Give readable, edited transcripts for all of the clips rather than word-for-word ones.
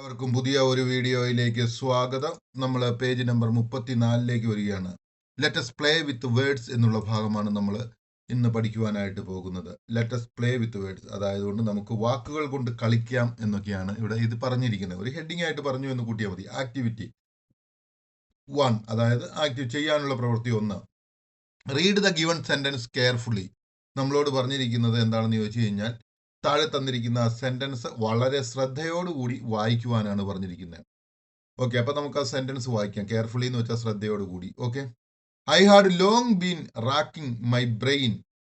എല്ലാവർക്കും പുതിയ ഒരു വീഡിയോയിലേക്ക് സ്വാഗതം. നമ്മൾ പേജ് നമ്പർ 34 വരികയാണ്. ലെറ്റസ് പ്ലേ വിത്ത് വേർഡ്സ് എന്നുള്ള ഭാഗമാണ് നമ്മൾ ഇന്ന് പഠിക്കുവാനായിട്ട് പോകുന്നത്. ലെറ്റസ് പ്ലേ വിത്ത് വേർഡ്സ്, അതായത് നമുക്ക് വാക്കുകൾ കൊണ്ട് കളിക്കാം എന്നൊക്കെയാണ് ഇവിടെ ഇത് പറഞ്ഞിരിക്കുന്നത്. ഒരു ഹെഡിങ് ആയിട്ട് പറഞ്ഞു എന്ന് കൂട്ടിയാൽ മതി. ആക്ടിവിറ്റി 1, അതായത് ആക്റ്റീവ് ചെയ്യാനുള്ള പ്രവൃത്തി 1. Read the given sentence carefully. നമ്മളോട് പറഞ്ഞിരിക്കുന്നത് എന്താണെന്ന് ചോദിച്ചു കഴിഞ്ഞാൽ താഴെ തന്നിരിക്കുന്ന സെന്റൻസ് വളരെ ശ്രദ്ധയോടുകൂടി വായിക്കുവാനാണ് പറഞ്ഞിരിക്കുന്നത്. ഓക്കെ, അപ്പൊ നമുക്ക് ആ സെന്റൻസ് വായിക്കാം. കെയർഫുള്ളി എന്ന് വെച്ചാൽ ശ്രദ്ധയോടുകൂടി. Okay. I had long been racking my brain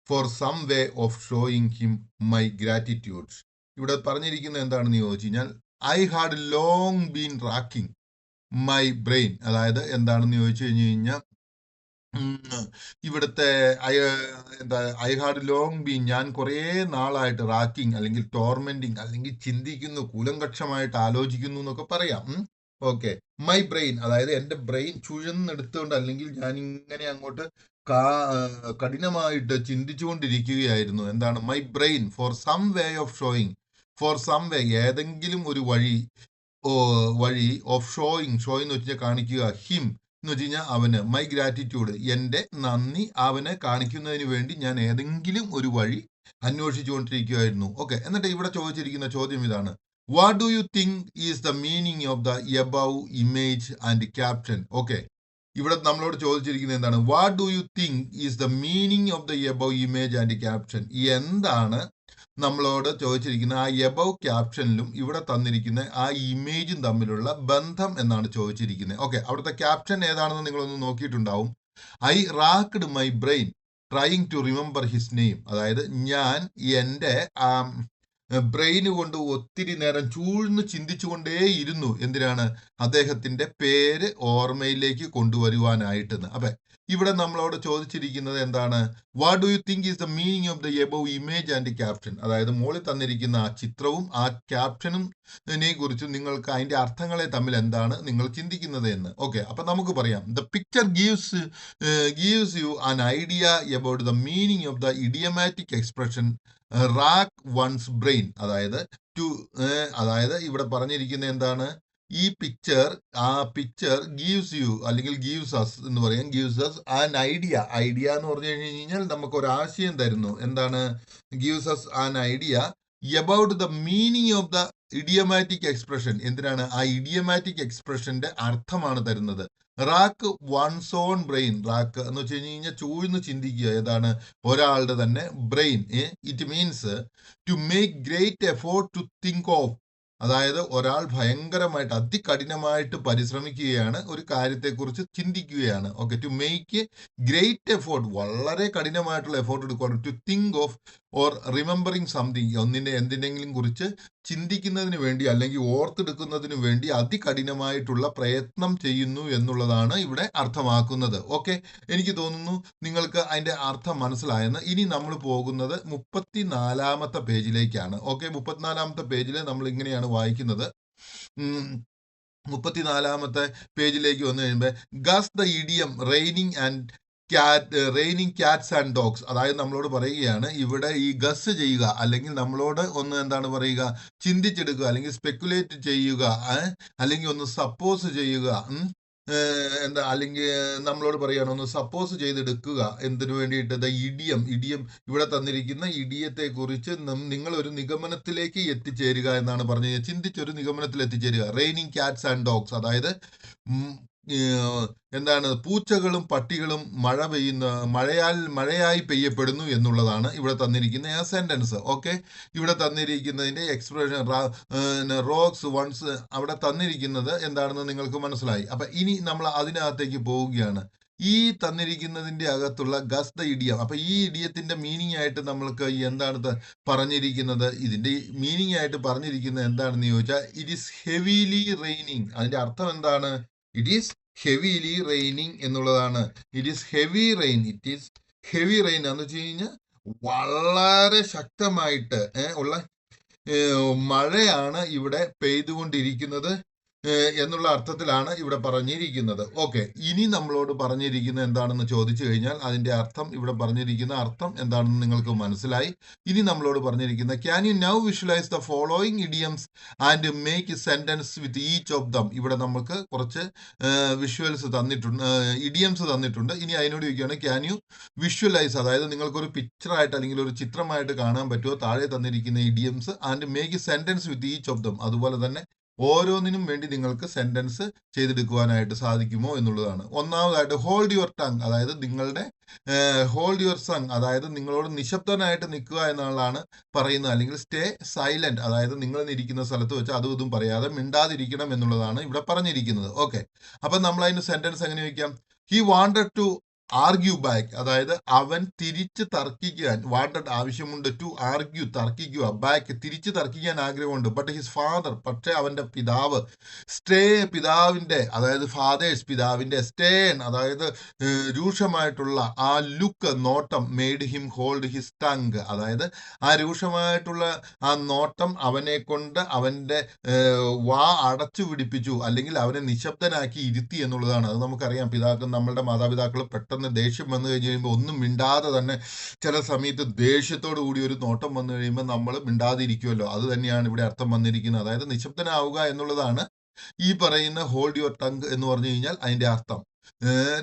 for some way of showing him my gratitude. ഇവിടെ പറഞ്ഞിരിക്കുന്നത് എന്താണെന്ന് ചോദിച്ചു കഴിഞ്ഞാൽ I had long been racking my brain, അതായത് എന്താണെന്ന് ചോദിച്ചു കഴിഞ്ഞാൽ ഇവിടുത്തെ ഐ ഹാഡ് ലോങ് ബീൻ, ഞാൻ കുറേ നാളായിട്ട് റാക്കിംഗ് അല്ലെങ്കിൽ ടോർമെന്റിങ് അല്ലെങ്കിൽ ചിന്തിക്കുന്നു, കൂലങ്കക്ഷമായിട്ട് ആലോചിക്കുന്നു എന്നൊക്കെ പറയാം. ഓക്കെ, മൈ ബ്രെയിൻ, അതായത് എൻ്റെ ബ്രെയിൻ ചുഴന്നെടുത്തുകൊണ്ട് അല്ലെങ്കിൽ ഞാൻ ഇങ്ങനെ അങ്ങോട്ട് കഠിനമായിട്ട് ചിന്തിച്ചുകൊണ്ടിരിക്കുകയായിരുന്നു. എന്താണ് my brain for some way of showing, for some way ഏതെങ്കിലും ഒരു വഴി ഓഫ് ഷോയിങ് എന്ന് വെച്ചാൽ കാണിക്കുക, ഹിം എന്ന് വെച്ച് കഴിഞ്ഞാൽ അവന്, മൈ ഗ്രാറ്റിറ്റ്യൂഡ് എൻ്റെ നന്ദി അവനെ കാണിക്കുന്നതിന് വേണ്ടി ഞാൻ ഏതെങ്കിലും ഒരു വഴി അന്വേഷിച്ചുകൊണ്ടിരിക്കുകയായിരുന്നു. ഓക്കെ, എന്നിട്ട് ഇവിടെ ചോദിച്ചിരിക്കുന്ന ചോദ്യം ഇതാണ്, what do you think is the meaning of the above image and caption. Okay, ഇവിടെ നമ്മളോട് ചോദിച്ചിരിക്കുന്നത് എന്താണ്, what do you think is the meaning of the above image and caption. എന്താണ് നമ്മളോട് ചോദിച്ചിരിക്കുന്ന ആ എബവ് ക്യാപ്ഷനിലും ഇവിടെ തന്നിരിക്കുന്ന ആ ഇമേജും തമ്മിലുള്ള ബന്ധം എന്നാണ് ചോദിച്ചിരിക്കുന്നത്. ഓക്കെ, അവിടുത്തെ ക്യാപ്ഷൻ ഏതാണെന്ന് നിങ്ങളൊന്ന് നോക്കിയിട്ടുണ്ടാവും. I racked my brain trying to remember his name, അതായത് ഞാൻ എൻ്റെ ബ്രെയിന് കൊണ്ട് ഒത്തിരി നേരം ചൂഴ്ന്ന് ചിന്തിച്ചുകൊണ്ടേയിരുന്നു. എന്തിനാണ്? അദ്ദേഹത്തിന്റെ പേര് ഓർമ്മയിലേക്ക് കൊണ്ടുവരുവാനായിട്ടെന്ന്. അപ്പൊ ഇവിടെ നമ്മളോട് ചോദിച്ചിരിക്കുന്നത് എന്താണ്, what do you think is the meaning of the above image and caption, അതായത് മുകളിൽ തന്നിരിക്കുന്ന ആ ചിത്രവും ആ ക്യാപ്ഷനും കുറിച്ച് നിങ്ങൾക്ക് അതിന്റെ അർത്ഥങ്ങളെ തമ്മിൽ എന്താണ് നിങ്ങൾ ചിന്തിക്കുന്നത് എന്ന്. ഓക്കെ, അപ്പൊ നമുക്ക് പറയാം, the picture gives you an idea about the meaning of the idiomatic expression rack one's brain, അതായത് ഇവിടെ പറഞ്ഞിരിക്കുന്ന എന്താണ്, ഈ ആ പിക്ചർ ഗീവ്സ് യു അല്ലെങ്കിൽ ഗീവ്സ് അസ് എന്ന് പറയാം, ഗീവ്സ് അസ് ആൻ ഐഡിയ എന്ന് പറഞ്ഞു കഴിഞ്ഞാൽ നമുക്ക് ഒരു ആശയം തരുന്നു. എന്താണ് gives us an idea about the meaning of the idiomatic expression. എന്തിനാണ്? ആ ഇഡിയമാറ്റിക് എക്സ്പ്രഷന്റെ അർത്ഥമാണ് തരുന്നത്. Rack one's on brain, rack എന്ന് വെച്ച് കഴിഞ്ഞാൽ ചൂഴ്ന്ന് ചിന്തിക്കുക, ഏതാണ് ഒരാളുടെ തന്നെ brain. It means to make great effort to think of, അതായത് ഒരാൾ ഭയങ്കരമായിട്ട് അതികഠിനമായിട്ട് പരിശ്രമിക്കുകയാണ്, ഒരു കാര്യത്തെക്കുറിച്ച് ചിന്തിക്കുകയാണ്. Okay, to make great effort, വളരെ കഠിനമായിട്ടുള്ള എഫോർട്ട് എടുക്കുകയാണ്. To think of or remembering something, എന്തിനെങ്കിലും കുറിച്ച് ചിന്തിക്കുന്നതിന് വേണ്ടി അല്ലെങ്കിൽ ഓർത്തെടുക്കുന്നതിന് വേണ്ടി അതികഠിനമായിട്ടുള്ള പ്രയത്നം ചെയ്യുന്നു എന്നുള്ളതാണ് ഇവിടെ അർത്ഥമാക്കുന്നത്. ഓക്കെ, എനിക്ക് തോന്നുന്നു നിങ്ങൾക്ക് അതിന്റെ അർത്ഥം മനസ്സിലായെന്ന്. ഇനി നമ്മൾ പോകുന്നത് 34-ാമത്തെ പേജിലേക്കാണ്. ഓക്കെ, 34-ാമത്തെ പേജിൽ നമ്മൾ ഇങ്ങനെയാണ് വായിക്കുന്നത്. 34-ാമത്തെ പേജിലേക്ക് വന്നു കഴിയുമ്പോൾ guess the idiom raining cats and dogs, അതായത് നമ്മളോട് പറയുകയാണ് ഇവിടെ ഈ ഗസ് ചെയ്യുക അല്ലെങ്കിൽ നമ്മളോട് ഒന്ന് എന്താണ് പറയുക, ചിന്തിച്ചെടുക്കുക അല്ലെങ്കിൽ സ്പെക്കുലേറ്റ് ചെയ്യുക, അല്ലെങ്കിൽ ഒന്ന് സപ്പോസ് ചെയ്യുക, അല്ലെങ്കിൽ നമ്മളോട് പറയുകയാണ് ഒന്ന് സപ്പോസ് ചെയ്തെടുക്കുക. എന്തിനു വേണ്ടിയിട്ട്? ദ ഇഡിയം ഇവിടെ തന്നിരിക്കുന്ന ഇഡിയത്തെ കുറിച്ച് നിങ്ങൾ ഒരു നിഗമനത്തിലേക്ക് എത്തിച്ചേരുക എന്നാണ് പറഞ്ഞത്. ചിന്തിച്ചൊരു നിഗമനത്തിൽ എത്തിച്ചേരുക. റെയിനിങ് ക്യാറ്റ്സ് ആൻഡ് ഡോഗ്സ്, അതായത് എന്താണ്, പൂച്ചകളും പട്ടികളും മഴയായി പെയ്യപ്പെടുന്നു എന്നുള്ളതാണ് ഇവിടെ തന്നിരിക്കുന്ന ആ സെന്റൻസ്. ഓക്കെ, ഇവിടെ തന്നിരിക്കുന്നതിന്റെ എക്സ്പ്രഷൻ റോക്സ് വൺസ് അവിടെ തന്നിരിക്കുന്നത് എന്താണെന്ന് നിങ്ങൾക്ക് മനസ്സിലായി. അപ്പൊ ഇനി നമ്മൾ അതിനകത്തേക്ക് പോവുകയാണ്. ഈ തന്നിരിക്കുന്നതിന്റെ അകത്തുള്ള ഗസ് ദ ഇഡിയം, അപ്പൊ ഈ ഇഡിയത്തിന്റെ മീനിങ് ആയിട്ട് നമ്മൾക്ക് എന്താണ് പറഞ്ഞിരിക്കുന്നത്, ഇതിന്റെ മീനിങ് ആയിട്ട് പറഞ്ഞിരിക്കുന്നത് എന്താണെന്ന് ചോദിച്ചാൽ ഇറ്റ് ഈസ് ഹെവിലി റെയിനിങ്. അതിന്റെ അർത്ഥം എന്താണ്? ഇറ്റ് ഈസ് ഹെവിലി റെയിനിങ് എന്നുള്ളതാണ്. ഇറ്റ് ഈസ് ഹെവി റെയിൻ എന്ന് വെച്ച് കഴിഞ്ഞാൽ വളരെ ശക്തമായിട്ട് ഉള്ള മഴയാണ് ഇവിടെ പെയ്തുകൊണ്ടിരിക്കുന്നത് എന്നുള്ള അർത്ഥത്തിലാണ് ഇവിടെ പറഞ്ഞിരിക്കുന്നത്. ഓക്കെ, ഇനി നമ്മളോട് പറഞ്ഞിരിക്കുന്നത് എന്താണെന്ന് ചോദിച്ചു കഴിഞ്ഞാൽ അതിന്റെ അർത്ഥം, ഇവിടെ പറഞ്ഞിരിക്കുന്ന അർത്ഥം എന്താണെന്ന് നിങ്ങൾക്ക് മനസ്സിലായി. ഇനി നമ്മളോട് പറഞ്ഞിരിക്കുന്ന can you now visualise the following idioms and make sentence with each of them. ഇവിടെ നമുക്ക് കുറച്ച് വിഷ്വൽസ് തന്നിട്ടുണ്ട്, ഇഡിയംസ് തന്നിട്ടുണ്ട്. ഇനി അതിനോട് ചോദിക്കുകയാണ് ക്യാൻ യു വിഷ്വലൈസ്, അതായത് നിങ്ങൾക്കൊരു പിക്ചറായിട്ട് അല്ലെങ്കിൽ ഒരു ചിത്രമായിട്ട് കാണാൻ പറ്റുമോ താഴെ തന്നിരിക്കുന്ന idioms and make sentence with each of them. അതുപോലെ തന്നെ ഓരോന്നിനും വേണ്ടി നിങ്ങൾക്ക് സെന്റൻസ് ചെയ്തെടുക്കുവാനായിട്ട് സാധിക്കുമോ എന്നുള്ളതാണ്. ഒന്നാമതായിട്ട് ഹോൾഡ് യുവർ ടങ്, അതായത് നിങ്ങളുടെ ഹോൾഡ് യുവർ സങ്, അതായത് നിങ്ങളോട് നിശബ്ദനായിട്ട് നിൽക്കുക എന്നുള്ളതാണ് പറയുന്നത്. അല്ലെങ്കിൽ സ്റ്റേ സൈലന്റ്, അതായത് നിങ്ങൾ ഇരിക്കുന്ന സ്ഥലത്ത് വെച്ച് അതും ഇതും പറയാതെ മിണ്ടാതിരിക്കണം എന്നുള്ളതാണ് ഇവിടെ പറഞ്ഞിരിക്കുന്നത്. ഓക്കെ, അപ്പൊ നമ്മൾ അതിന് സെന്റൻസ് എങ്ങനെ വയ്ക്കാം? He wanted to argue back, അതായത് അവൻ തിരിച്ച് തർക്കിക്കാൻ, വാണ്ടഡ് ആവശ്യമുണ്ട്, ടു ആർഗ്യൂ തർക്കിക്കുക, ബാക്ക് തിരിച്ച് തർക്കിക്കാൻ ആഗ്രഹമുണ്ട്. ബട്ട് ഹിസ് ഫാദർ, പക്ഷേ അവന്റെ പിതാവ്, സ്റ്റേ പിതാവിന്റെ, അതായത് ഫാദേഴ്സ് പിതാവിന്റെ, സ്റ്റേൺ അതായത് രൂക്ഷമായിട്ടുള്ള ആ ലുക്ക് നോട്ടം, made him hold his tongue, അതായത് ആ രൂക്ഷമായിട്ടുള്ള ആ നോട്ടം അവനെ കൊണ്ട് അവന്റെ വാ അടച്ചു പിടിപ്പിച്ചു, അല്ലെങ്കിൽ അവനെ നിശബ്ദനാക്കി ഇരുത്തി എന്നുള്ളതാണ്. അത് നമുക്കറിയാം, നമ്മളുടെ മാതാപിതാക്കൾ പെട്ടെന്ന് ദേഷ്യം വന്നു കഴിഞ്ഞ് കഴിയുമ്പോൾ ഒന്നും മിണ്ടാതെ തന്നെ, ചില സമയത്ത് ദേഷ്യത്തോടു കൂടി ഒരു നോട്ടം വന്നു കഴിയുമ്പോൾ നമ്മൾ മിണ്ടാതിരിക്കുമല്ലോ. അത് തന്നെയാണ് ഇവിടെ അർത്ഥം വന്നിരിക്കുന്നത്. അതായത് നിശബ്ദനാവുക എന്നുള്ളതാണ് ഈ പറയുന്ന ഹോൾഡ് യുവർ ടങ് എന്ന് പറഞ്ഞു കഴിഞ്ഞാൽ അതിന്റെ അർത്ഥം.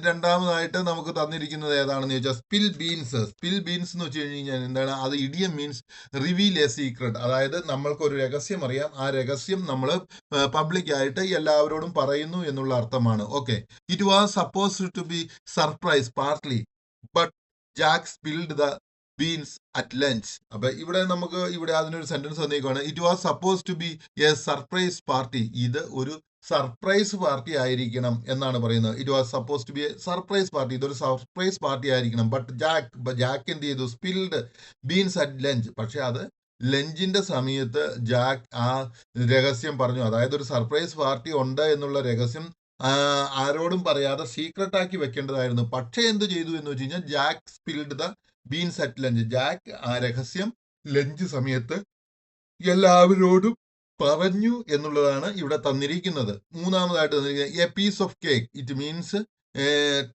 രണ്ടാമതായിട്ട് നമുക്ക് തന്നിരിക്കുന്നത് ഏതാണെന്ന് ചോദിച്ചാൽ സ്പിൽ ബീൻസ്. സ്പിൽ ബീൻസ് എന്ന് വെച്ച് കഴിഞ്ഞാൽ എന്താണ്? അത് idiom means reveal A secret, അതായത് നമ്മൾക്കൊരു രഹസ്യം അറിയാം, ആ രഹസ്യം നമ്മൾ പബ്ലിക് ആയിട്ട് എല്ലാവരോടും പറയുന്നു എന്നുള്ള അർത്ഥമാണ്. Okay, it was supposed to be surprise party but Jack spilled the beans at lunch. അപ്പൊ ഇവിടെ നമുക്ക് അതിനൊരു സെന്റൻസ് തന്നേക്കാണ്, it was suppose to be a surprise party. ഇത് ഒരു സർപ്രൈസ് പാർട്ടി ആയിരിക്കണം എന്നാണ് പറയുന്നത്. It was suppose to be a surprise party, ഇതൊരു സർപ്രൈസ് പാർട്ടി ആയിരിക്കണം. ബട്ട് ജാക്ക് എന്ത് ചെയ്തു? സ്പിൽഡ് ബീൻസ് അറ്റ് ലഞ്ച്, പക്ഷെ അത് ലഞ്ചിന്റെ സമയത്ത് ജാക്ക് ആ രഹസ്യം പറഞ്ഞു. അതായത് ഒരു സർപ്രൈസ് പാർട്ടി ഉണ്ട് എന്നുള്ള രഹസ്യം ആരോടും പറയാതെ സീക്രട്ട് ആക്കി വെക്കേണ്ടതായിരുന്നു. പക്ഷെ എന്ത് ചെയ്തു എന്ന് വെച്ച് കഴിഞ്ഞാൽ Jack spilled the beans at lunch, Jack ആ രഹസ്യം ലഞ്ച് സമയത്ത് എല്ലാവരോടും പറഞ്ഞു എന്നുള്ളതാണ് ഇവിടെ തന്നിരിക്കുന്നത്. മൂന്നാമതായിട്ട് തന്നിരിക്കുന്നത് a piece of cake, it means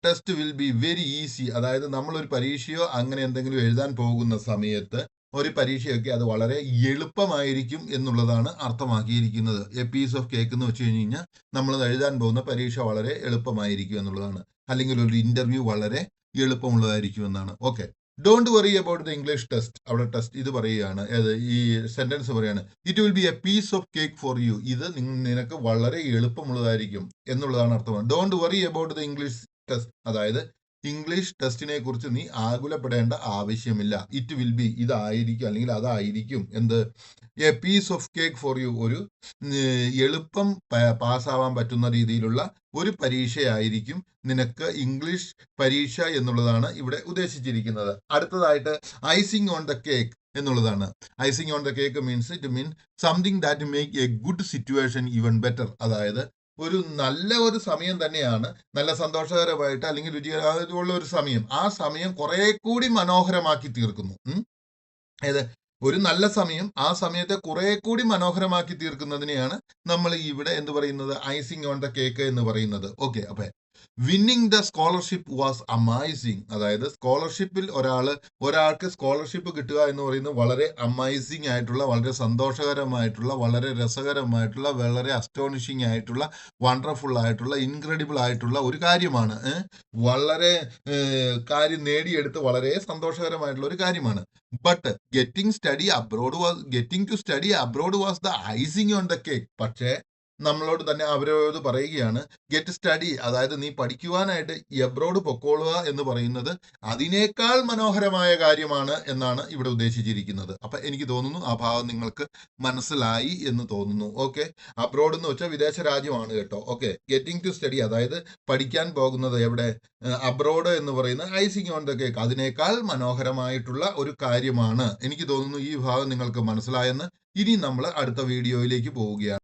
test will be very easy, അതായത് നമ്മളൊരു പരീക്ഷയോ അങ്ങനെ എന്തെങ്കിലും എഴുതാൻ പോകുന്ന സമയത്ത്, ഒരു പരീക്ഷയൊക്കെ അത് വളരെ എളുപ്പമായിരിക്കും എന്നുള്ളതാണ് അർത്ഥമാക്കിയിരിക്കുന്നത്. എ പീസ് ഓഫ് കേക്ക് എന്ന് വെച്ച് കഴിഞ്ഞ് കഴിഞ്ഞാൽ നമ്മൾ എഴുതാൻ പോകുന്ന പരീക്ഷ വളരെ എളുപ്പമായിരിക്കും എന്നുള്ളതാണ്, അല്ലെങ്കിൽ ഒരു ഇന്റർവ്യൂ വളരെ എളുപ്പമുള്ളതായിരിക്കും എന്നാണ്. Okay, don't worry about the English test. അവിടെ ടെസ്റ്റ് ഇത് പറയുകയാണ്, ഈ സെന്റൻസ് പറയാണ്, it will be a piece of cake for you, ഇത് നിനക്ക് വളരെ എളുപ്പമുള്ളതായിരിക്കും എന്നുള്ളതാണ് അർത്ഥം. Don't worry about the English test, അതായത് ഇംഗ്ലീഷ് ടെസ്റ്റിനെ കുറിച്ച് നീ ആകുലപ്പെടേണ്ട ആവശ്യമില്ല. ഇറ്റ് വിൽ ബി, ഇതായിരിക്കും അല്ലെങ്കിൽ അതായിരിക്കും എന്ത്? A piece of cake for you, ഒരു എളുപ്പം പാസ്സാവാൻ പറ്റുന്ന രീതിയിലുള്ള ഒരു പരീക്ഷയായിരിക്കും നിനക്ക് ഇംഗ്ലീഷ് പരീക്ഷ എന്നുള്ളതാണ് ഇവിടെ ഉദ്ദേശിച്ചിരിക്കുന്നത്. അടുത്തതായിട്ട് ഐസിങ് ഓൺ ദ കേക്ക് എന്നുള്ളതാണ്. Icing on the cake means it mean something that make A good situation even better, അതായത് ഒരു നല്ല ഒരു സമയം തന്നെയാണ്, നല്ല സന്തോഷകരമായിട്ട് അല്ലെങ്കിൽ രുചികരമായിട്ടുള്ള ഒരു സമയം, ആ സമയം കുറെ കൂടി മനോഹരമാക്കി തീർക്കുന്നു. ഏത്? ഒരു നല്ല സമയം, ആ സമയത്തെ കുറെ കൂടി മനോഹരമാക്കി തീർക്കുന്നതിനെയാണ് നമ്മൾ ഇവിടെ എന്ത് പറയുന്നത്? ഐസിങ് ഓൺ ദ കേക്ക് എന്ന് പറയുന്നത്. ഓക്കെ, അപ്പൊ winning the scholarship was amazing, അതായത് സ്കോളർഷിപ്പിൽ ഒരാൾക്ക് സ്കോളർഷിപ്പ് കിട്ടുക എന്ന് പറയുന്നത് വളരെ അമേസിങ് ആയിട്ടുള്ള, വളരെ സന്തോഷകരമായിട്ടുള്ള, വളരെ രസകരമായിട്ടുള്ള, വളരെ അസ്റ്റോണിഷിങ് ആയിട്ടുള്ള, വണ്ടർഫുൾ ആയിട്ടുള്ള, ഇൻക്രെഡിബിൾ ആയിട്ടുള്ള ഒരു കാര്യമാണ്. വളരെ കാര്യം നേടിയെടുത്ത് വളരെ സന്തോഷകരമായിട്ടുള്ള ഒരു കാര്യമാണ്. But getting to study abroad was the icing on the cake. പക്ഷേ നമ്മളോട് തന്നെ അവരോട് പറയുകയാണ്, ഗെറ്റ് സ്റ്റഡി, അതായത് നീ പഠിക്കുവാനായിട്ട് എബ്രോഡ് പൊക്കോളുക എന്ന് പറയുന്നത് അതിനേക്കാൾ മനോഹരമായ കാര്യമാണ് എന്നാണ് ഇവിടെ ഉദ്ദേശിച്ചിരിക്കുന്നത്. അപ്പൊ എനിക്ക് തോന്നുന്നു ആ ഭാഗം നിങ്ങൾക്ക് മനസ്സിലായി എന്ന് തോന്നുന്നു. ഓക്കെ, അബ്രോഡ് എന്ന് വെച്ചാൽ വിദേശ രാജ്യമാണ് കേട്ടോ. ഓക്കെ, ഗെറ്റിംഗ് ടു സ്റ്റഡി, അതായത് പഠിക്കാൻ പോകുന്നത് എവിടെ? അബ്രോഡ് എന്ന് പറയുന്ന ഐസിങ് ഓൺ ദ കേക്ക്, അതിനേക്കാൾ മനോഹരമായിട്ടുള്ള ഒരു കാര്യമാണ്. എനിക്ക് തോന്നുന്നു ഈ ഭാഗം നിങ്ങൾക്ക് മനസ്സിലായെന്ന്. ഇനി നമ്മൾ അടുത്ത വീഡിയോയിലേക്ക് പോവുകയാണ്.